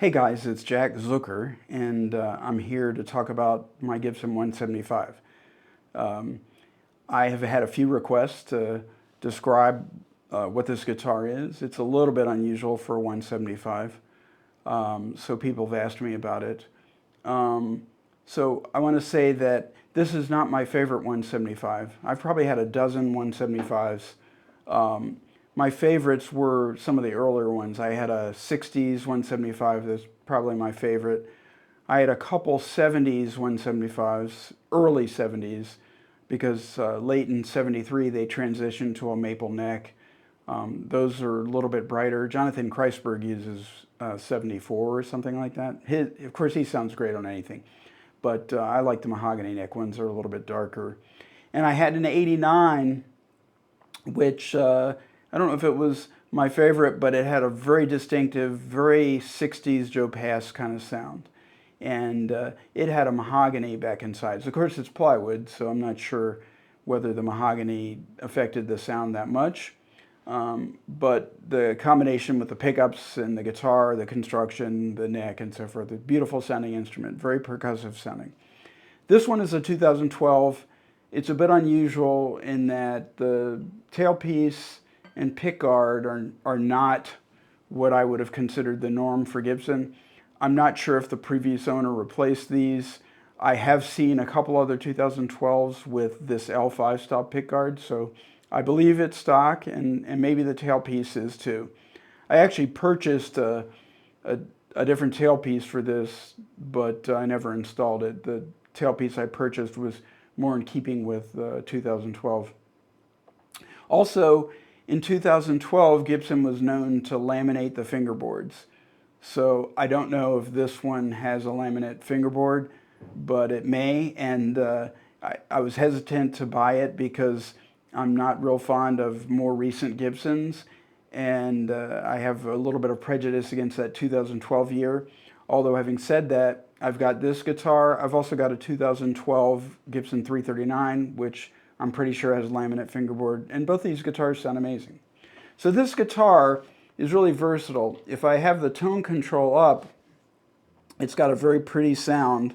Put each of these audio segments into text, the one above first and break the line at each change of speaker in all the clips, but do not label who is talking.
Hey guys, it's Jack Zucker, and I'm here to talk about my Gibson 175. I have had a few requests to describe what this guitar is. It's a little bit unusual for a 175, so people have asked me about it. So I want to say that this is not my favorite 175. I've probably had a dozen 175s. My favorites were some of the earlier ones. I had a 60s 175 that's probably my favorite. I had a couple 70s 175s, early 70s, because late in 73 they transitioned to a maple neck. Those are a little bit brighter. Jonathan Kreisberg uses 74 or something like that. Of course, he sounds great on anything, but I like the mahogany neck ones. They're a little bit darker. And I had an 89, which I don't know if it was my favorite, but it had a very distinctive, very 60s Joe Pass kind of sound. And it had a mahogany back inside. So of course, it's plywood, so I'm not sure whether the mahogany affected the sound that much. But the combination with the pickups and the guitar, the construction, the neck, and so forth, a beautiful sounding instrument, very percussive sounding. This one is a 2012. It's a bit unusual in that the tailpiece and pickguard are not what I would have considered the norm for Gibson. I'm not sure if the previous owner replaced these. I have seen a couple other 2012s with this L5 stop pickguard, so I believe it's stock, and maybe the tailpiece is too. I actually purchased a different tailpiece for this, but I never installed it. The tailpiece I purchased was more in keeping with 2012. Also, in 2012, Gibson was known to laminate the fingerboards. So I don't know if this one has a laminate fingerboard, but it may. And I was hesitant to buy it because I'm not real fond of more recent Gibsons. And I have a little bit of prejudice against that 2012 year. Although having said that, I've got this guitar. I've also got a 2012 Gibson 339, which I'm pretty sure has laminate fingerboard, and both these guitars sound amazing. So this guitar is really versatile. If I have the tone control up, it's got a very pretty sound.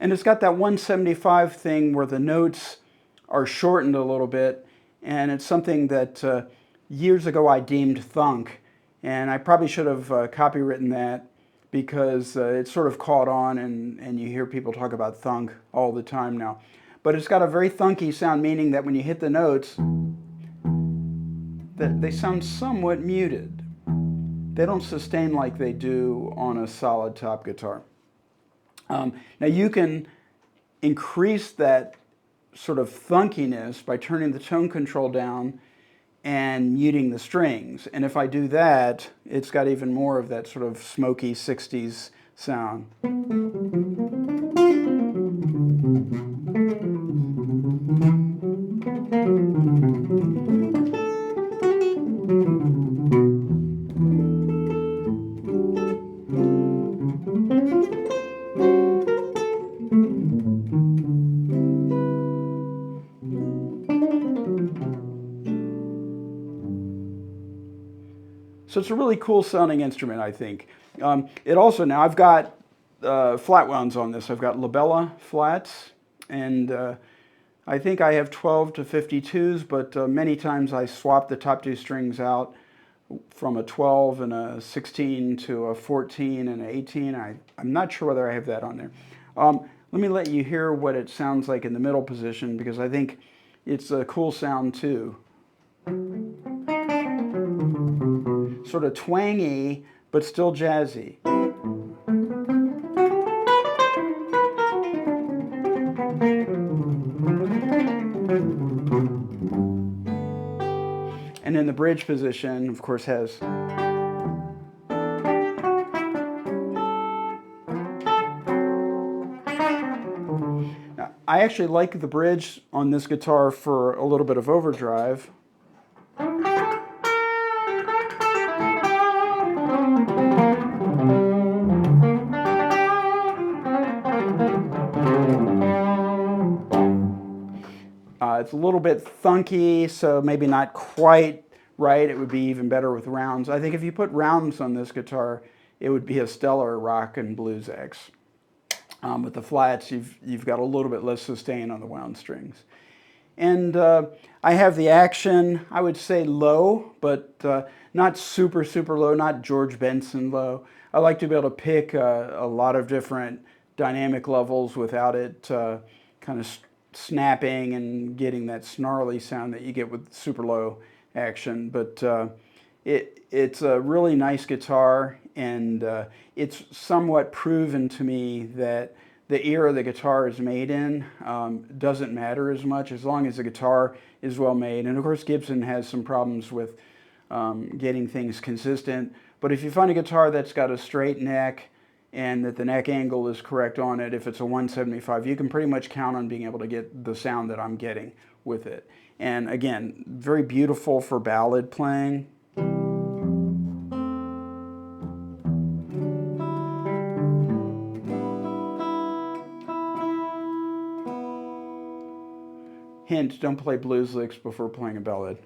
And it's got that 175 thing where the notes are shortened a little bit, and it's something that years ago I deemed thunk, and I probably should have copywritten that because it's sort of caught on, and you hear people talk about thunk all the time now. But it's got a very thunky sound, meaning that when you hit the notes, that they sound somewhat muted. They don't sustain like they do on a solid top guitar. Now you can increase that sort of thunkiness by turning the tone control down and muting the strings. And if I do that, it's got even more of that sort of smoky 60s sound. So it's a really cool sounding instrument, I think. It also, now I've got flat wounds on this. I've got Labella flats, and I think I have 12 to 52s, but many times I swap the top two strings out from a 12 and a 16 to a 14 and an 18. I'm not sure whether I have that on there. Let me let you hear what it sounds like in the middle position, because I think it's a cool sound too. Sort of twangy, but still jazzy. And in the bridge position, of course, has Now, I actually like the bridge on this guitar for a little bit of overdrive. It's a little bit thunky, so maybe not quite right. It would be even better with rounds. I think if you put rounds on this guitar, it would be a stellar rock and blues X. With the flats, you've got a little bit less sustain on the wound strings. And I have the action, I would say low, but not super, super low, not George Benson low. I like to be able to pick a lot of different dynamic levels without it kind of snapping and getting that snarly sound that you get with super low action. But it's a really nice guitar, and it's somewhat proven to me that the era the guitar is made in doesn't matter as much as long as the guitar is well made. And of course, Gibson has some problems with getting things consistent. But if you find a guitar that's got a straight neck and that the neck angle is correct on it, if it's a 175, you can pretty much count on being able to get the sound that I'm getting with it. And again, very beautiful for ballad playing. Hint, don't play blues licks before playing a ballad.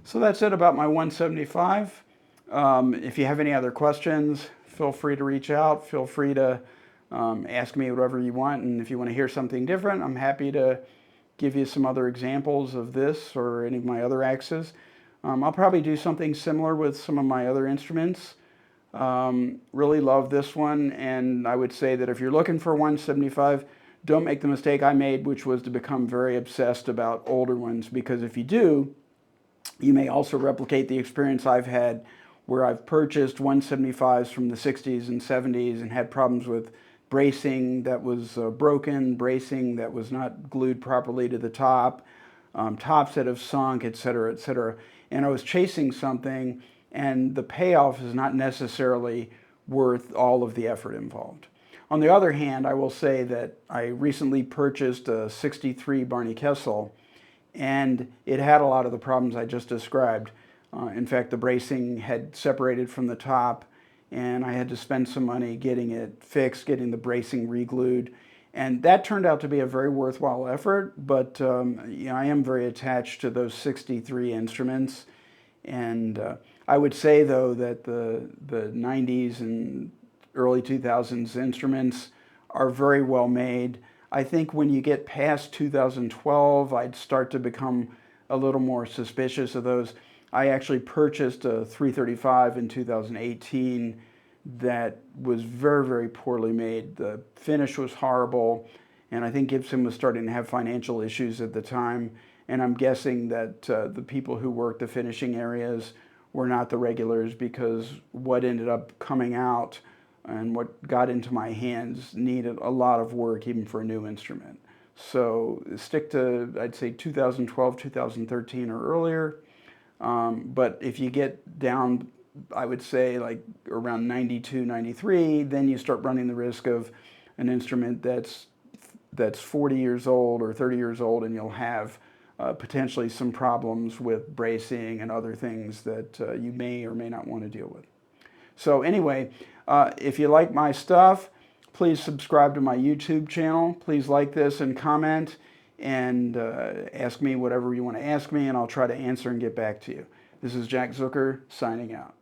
So that's it about my 175. If you have any other questions, feel free to reach out. Feel free to ask me whatever you want. And if you want to hear something different, I'm happy to give you some other examples of this or any of my other axes. I'll probably do something similar with some of my other instruments. Really love this one, and I would say that if you're looking for 175, don't make the mistake I made, which was to become very obsessed about older ones, because if you do, you may also replicate the experience I've had where I've purchased 175s from the 60s and 70s and had problems with bracing that was broken, bracing that was not glued properly to the top, tops that have sunk, etc., etc. And I was chasing something, and the payoff is not necessarily worth all of the effort involved. On the other hand, I will say that I recently purchased a 63 Barney Kessel, and it had a lot of the problems I just described. In fact, the bracing had separated from the top, and I had to spend some money getting it fixed, getting the bracing re-glued. And that turned out to be a very worthwhile effort, but I am very attached to those 63 instruments. And I would say, though, that the 90s and early 2000s instruments are very well made. I think when you get past 2012, I'd start to become a little more suspicious of those. I actually purchased a 335 in 2018 that was very, very poorly made. The finish was horrible, and I think Gibson was starting to have financial issues at the time, and I'm guessing that the people who worked the finishing areas were not the regulars, because what ended up coming out and what got into my hands needed a lot of work even for a new instrument. So stick to, I'd say 2012, 2013 or earlier. But if you get down, I would say like around 92, 93, then you start running the risk of an instrument that's 40 years old or 30 years old, and you'll have potentially some problems with bracing and other things that you may or may not want to deal with. So anyway, if you like my stuff, please subscribe to my YouTube channel. Please like this and comment, and ask me whatever you want to ask me, and I'll try to answer and get back to you. This is Jack Zucker signing out.